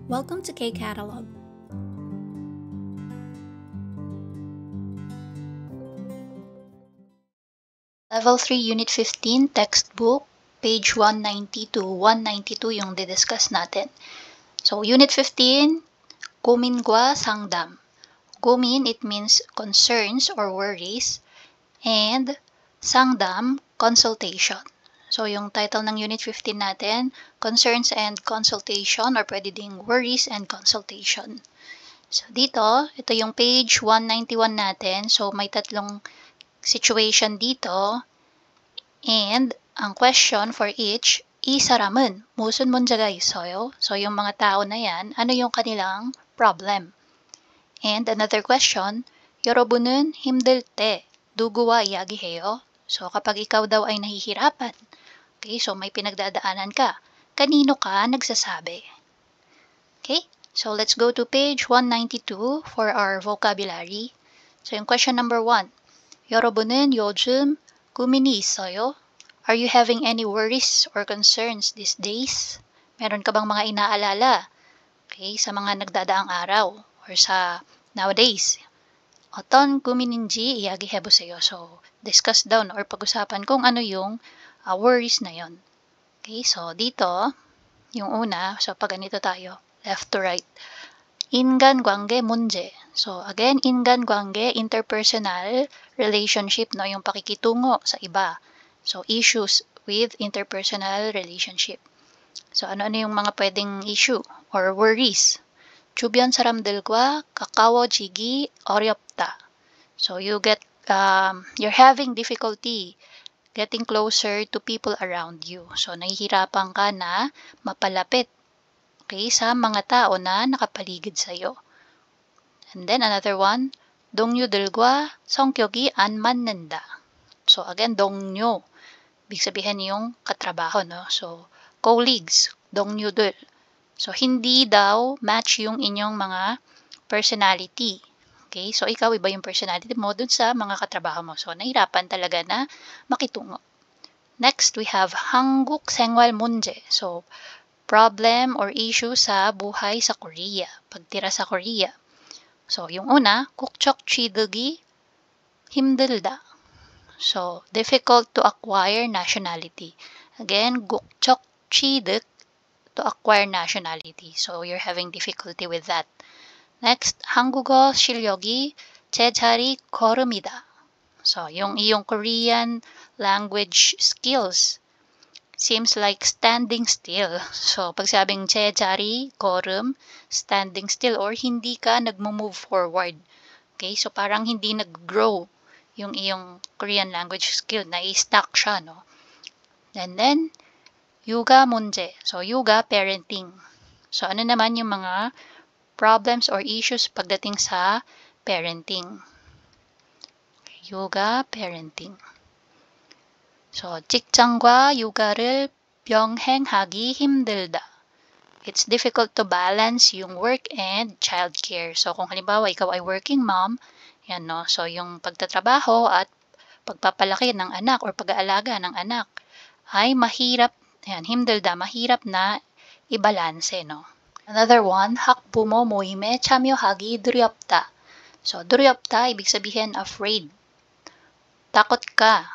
Welcome to K-Catalog. Level 3, Unit 15, Textbook, page 190 to 192 yung didiscuss natin. So, Unit 15, 고민과 상담. 고민, it means concerns or worries, and 상담, consultation. So, yung title ng Unit 15 natin, Concerns and Consultation, or pwede ding Worries and Consultation. So, dito, ito yung page 191 natin. So, may tatlong situation dito. And ang question for each, 이 사람은 무슨 문제가 있어요? So, yung mga tao na yan, ano yung kanilang problem? And another question, 여러분은 힘들 때 누구와 이야기해요? So, kapag ikaw daw ay nahihirapan, okay, so may pinagdadaanan ka, kanino ka nagsasabi? Okay, so let's go to page 192 for our vocabulary. So, yung question number 1, 여러분은 요즘 고민이 있어요? Are you having any worries or concerns these days? Meron ka bang mga inaalala? Okay, sa mga nagdadaang araw or sa nowadays. 어떤 고민인지 이야기해보세요. So, discuss down or pag-usapan kung ano yung worries na yon. Okay, so dito, yung una, so pag ganito tayo, left to right. 인간관계 문제. So, again, 인간관계, interpersonal relationship, no, yung pakikitungo sa iba. So, issues with interpersonal relationship. So, ano-ano yung mga pwedeng issue or worries? 주변 사람들과 가까워지기 어렵다. So, you're having difficulty getting closer to people around you. So, nahihirapan ka na mapalapit, okay, sa mga tao na nakapaligid sa'yo. And then, another one, 동료들과 성격이 안 맞는다. So, again, 동료. Ibig sabihin yung katrabaho, no? So, colleagues, 동료들. So, hindi daw match yung inyong mga personality. Okay? So, ikaw, iba yung personality mo dun sa mga katrabaho mo. So, nahirapan talaga na makitungo. Next, we have 한국 생활 문제. So, problem or issue sa buhay sa Korea. Pagtira sa Korea. So, yung una, 국적 취득이 힘들다. So, difficult to acquire nationality. Again, 국적 취득, to acquire nationality. So, you're having difficulty with that. Next, 한국어 실력이 제자리 걸음이다. So, yung iyong Korean language skills seems like standing still. So, pag sabing 제자리 걸음, standing still, or hindi ka nagmo-move forward. Okay, so parang hindi nag-grow yung iyong Korean language skill, na-stuck siya, no? And then, 육아 문제. So, 육아, parenting. So, ano naman yung mga problems or issues pagdating sa parenting? 육아, parenting. So, 직장과 육아를 병행하기 힘들다. It's difficult to balance yung work and childcare. So, kung halimbawa, ikaw ay working mom, yan, no? So, yung pagtatrabaho at pagpapalaki ng anak or pag-aalaga ng anak ay mahirap, yan, 힘들다, mahirap na ibalanse, no? Another one, 학부모 모임에 참여하기 두렵다. So, 두렵다, ibig sabihin afraid. Takot ka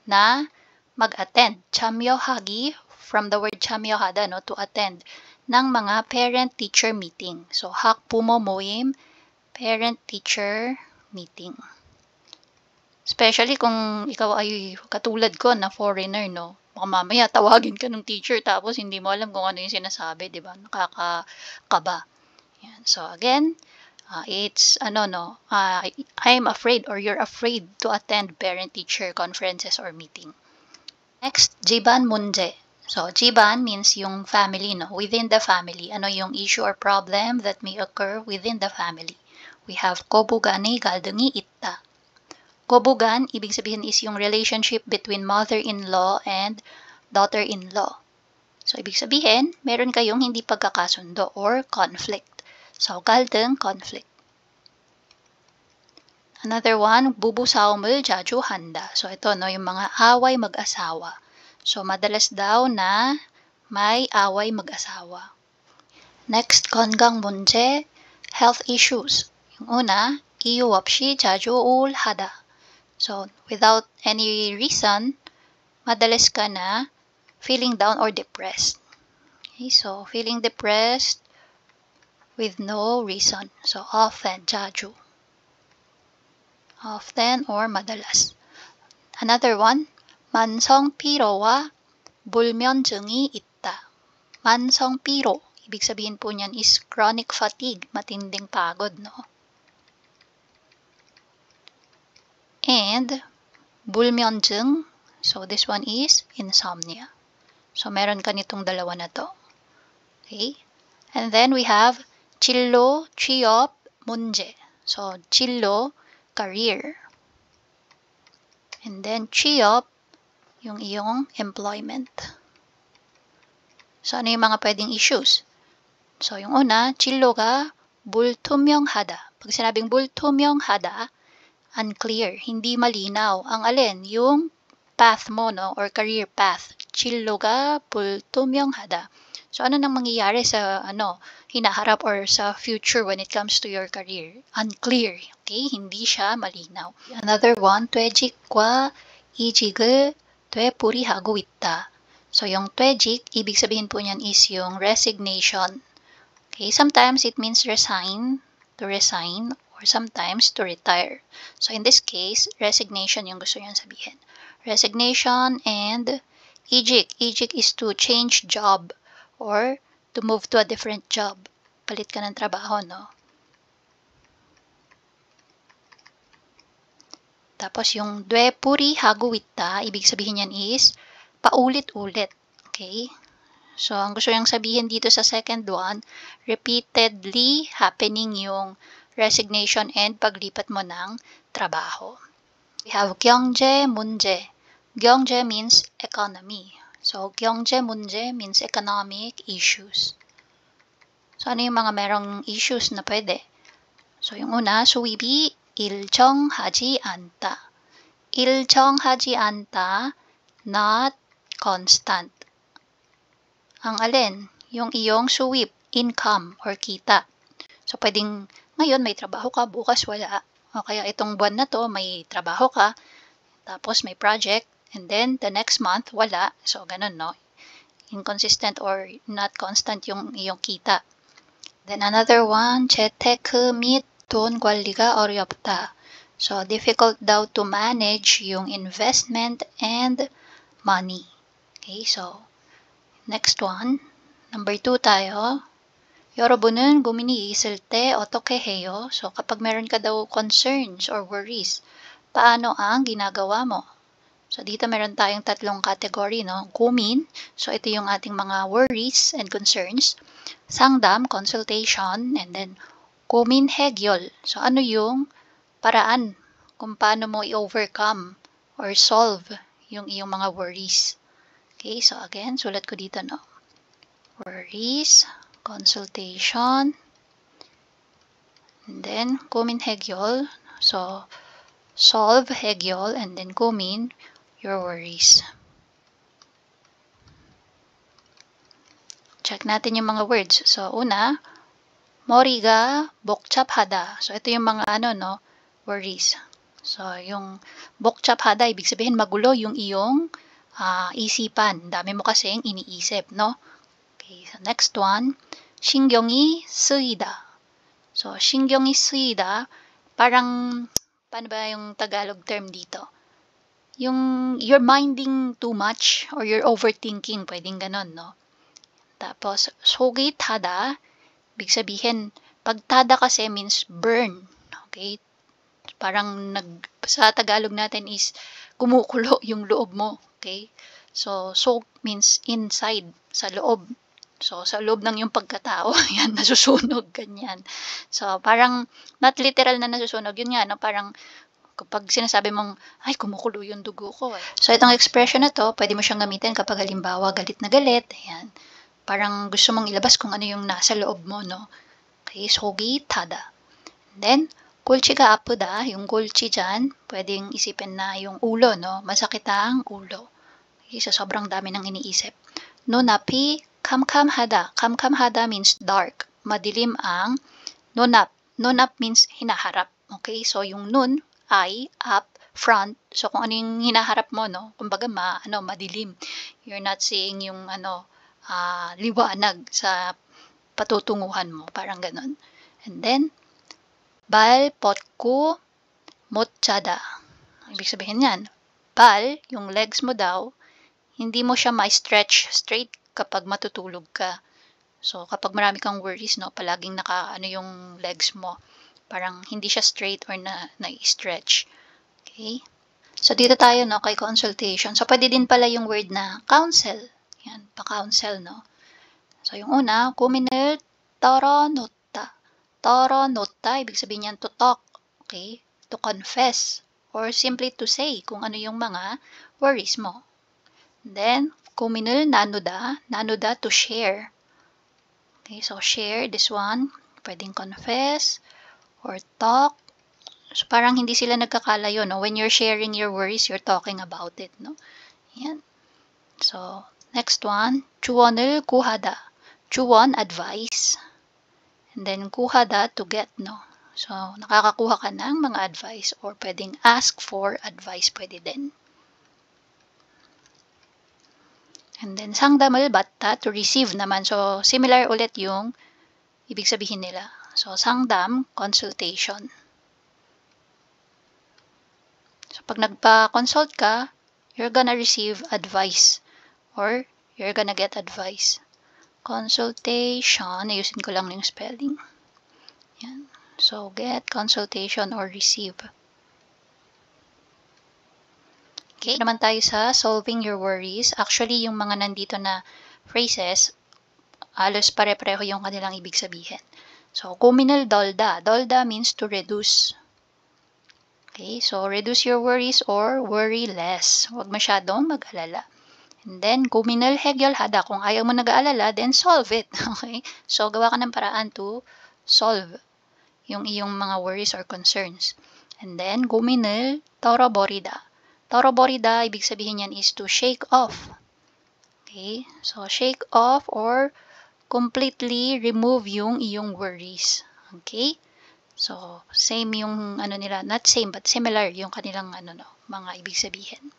na mag-attend. 참여하기, from the word 참여하다, no, to attend, ng mga parent-teacher meeting. So, 학부모 모임, parent-teacher meeting. Especially kung ikaw ay katulad ko na foreigner, no? Baka mamaya tawagin ka ng teacher tapos hindi mo alam kung ano yung sinasabi, di ba? Nakakakaba. Yan. So, again, it's, I'm afraid or you're afraid to attend parent-teacher conferences or meeting. Next, 집안 문제. So, 집안 means yung family, no? Within the family. Ano yung issue or problem that may occur within the family? We have 고부간의 갈등이 있다. 고부간, ibig sabihin is yung relationship between mother-in-law and daughter-in-law. So, ibig sabihin, meron kayong hindi pagkakasundo or conflict. So, 갈등, conflict. Another one, 부부싸움을 자주 한다. So, ito, no, yung mga away mag-asawa. So, madalas daw na may away mag-asawa. Next, 건강 문제, health issues. Yung una, 이유 없이 자주 우울하다. So, without any reason, madalas ka na feeling down or depressed. Okay, so feeling depressed with no reason. So, often, 자주. Often or madalas. Another one, 만성 피로와 불면증이 있다. 만성 피로. Ibig sabihin po niyan is chronic fatigue, matinding pagod, no? And 불면증, so this one is insomnia. So meron ka nitong dalawa na to. Okay? And then we have 진로, 취업, 문제. So 진로, career. And then 취업, yung iyong employment. So ano yung mga pwedeng issues? So, yung una, 진로가 불투명하다. Pag sinabing 불투명하다, unclear, hindi malinaw. Ang alin? Yung path mo, no? Or career path. 진로가 불투명하다. So, ano nang mangyayari sa, hinaharap or sa future when it comes to your career? Unclear. Okay? Hindi siya malinaw. Another one, 퇴직과 이직을 되풀이하고 있다. So, yung 퇴직, ibig sabihin po niyan is yung resignation. Okay, sometimes it means resign, to resign, or sometimes to retire. So in this case, resignation yung gusto niyang sabihin. Resignation and ijik. Ijik is to change job or to move to a different job. Palit ka ng trabaho, no? Tapos yung 되풀이하고 있다, ibig sabihin niyan is paulit-ulit. Okay? So, ang gusto niyang sabihin dito sa second one, repeatedly happening yung resignation and paglipat mo ng trabaho. We have 경제 문제. 경제 means economy. So, 경제 문제 means economic issues. So, ano yung mga merong issues na pwede? So, yung una, 수입이 일정하지 않다. 일정하지 않다, not constant. Ang alin? Yung iyong suwip, income, or kita. So, pwedeng ngayon may trabaho ka, bukas wala. O kaya itong buwan na to, may trabaho ka, tapos may project, and then the next month, wala. So, ganun, no? Inconsistent or not constant yung iyong kita. Then another one, 재테크 및 돈 관리가 어렵다. So, difficult daw to manage yung investment and money. Okay, so, next one, number 2 tayo. 여러분은 고민이 있을 때 어떻게 해요? So, kapag meron ka daw concerns or worries, paano ang ginagawa mo? So, dito meron tayong tatlong category, no? 고민, so ito yung ating mga worries and concerns. 상담, consultation, and then 고민 해결. So, ano yung paraan kung paano mo i-overcome or solve yung iyong mga worries? Okay, so again, sulat ko dito, no? Worries, consultation, and then 고민 해결. So, solve, 해결, and then 고민, your worries. Check natin yung mga words. So, una, 머리가 복잡하다. So, ito yung mga worries. So, yung 복잡하다, ibig sabihin magulo yung iyong isipan. Dami mo kasing iniisip, no? Okay, so next one, 신경이 쓰이다. So, 신경이 쓰이다, parang, paano ba yung Tagalog term dito? Yung you're minding too much or you're overthinking, pwedeng ganon, no? Tapos, 속이 타다, ibig sabihin, pag tada kasi means burn. Okay? Parang sa Tagalog natin is kumukulo yung loob mo. Okay? So, sok means inside, sa loob. So, sa loob ng yung pagkatao, yan, nasusunog, ganyan. So, parang, not literal na nasusunog, yun nga, no? Parang, kapag sinasabi mong, ay, kumukulo yung dugo ko. Eh. So, itong expression na to, pwede mo siyang gamitin kapag halimbawa, galit na galit, ayan. Parang gusto mong ilabas kung ano yung nasa loob mo, no? Okay, 속이 타다. Then, 골치가 아프다, yung 골치 dyan, pwedeng isipin na yung ulo, no? Masakit ang ulo. Okay, so sobrang dami ng iniisip. 눈앞이 Kamkamhada. Kamkamhada means dark. Madilim ang nunap. Nunap means hinaharap. Okay? So, yung nun ay up, front. So, kung ano yung hinaharap mo, no? Kumbaga, madilim. You're not seeing yung, liwanag sa patutunguhan mo. Parang ganun. And then, bal, potku, motchada. Ibig sabihin yan, bal, yung legs mo daw, hindi mo siya ma-stretch straight kapag matutulog ka. So, kapag marami kang worries, no, palaging yung legs mo. Parang hindi siya straight or na-stretch. Okay? So, dito tayo, no, kay consultation. So, pwede din pala yung word na counsel. Yan, pa-counsel, no. So, yung una, kuminil toronota. Toronota, ibig sabihin yan to talk. Okay? To confess. Or simply to say kung ano yung mga worries mo. Then, kuminil nanuda. Nanuda, to share. Okay, so share, this one. Pwedeng confess or talk. So, parang hindi sila nagkakalayo, no? When you're sharing your worries, you're talking about it, no? Yan. So, next one. Chuwon을 구하다. Chuwon, advice. And then, kuhada, to get, no? So, nakakakuha ka ng mga advice or pwedeng ask for advice, pwede din. And then, sangdam을 받다, to receive naman. So, similar ulit yung ibig sabihin nila. So, sangdam, consultation. So, pag nagpa-consult ka, you're gonna receive advice or you're gonna get advice. Consultation, ayusin ko lang yung spelling. Yan. So, get, consultation, or receive. Okay, naman tayo sa solving your worries. Actually, yung mga nandito na phrases, halos pare-pareho yung kanilang ibig sabihin. So, kuminal dolda. Dolda means to reduce. Okay, so reduce your worries or worry less. Huwag masyadong mag-alala. And then, kuminal hegyalhada. Kung ayaw mo nag-aalala, then solve it. Okay? So, gawa ka ng paraan to solve yung iyong mga worries or concerns. And then, kuminal toroborida. Toroborida, ibig sabihin yan is to shake off. Okay? So, shake off or completely remove yung iyong worries. Okay? So, same yung nila, not same but similar yung kanilang mga ibig sabihin.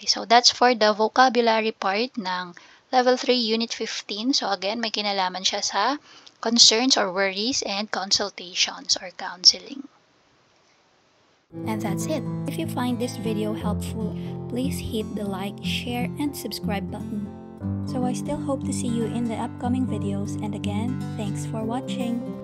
Okay, so that's for the vocabulary part ng Level 3 Unit 15. So again, may kinalaman siya sa concerns or worries and consultations or counseling. And that's it. If you find this video helpful, please hit the like, share, and subscribe button. So I still hope to see you in the upcoming videos, and again, thanks for watching.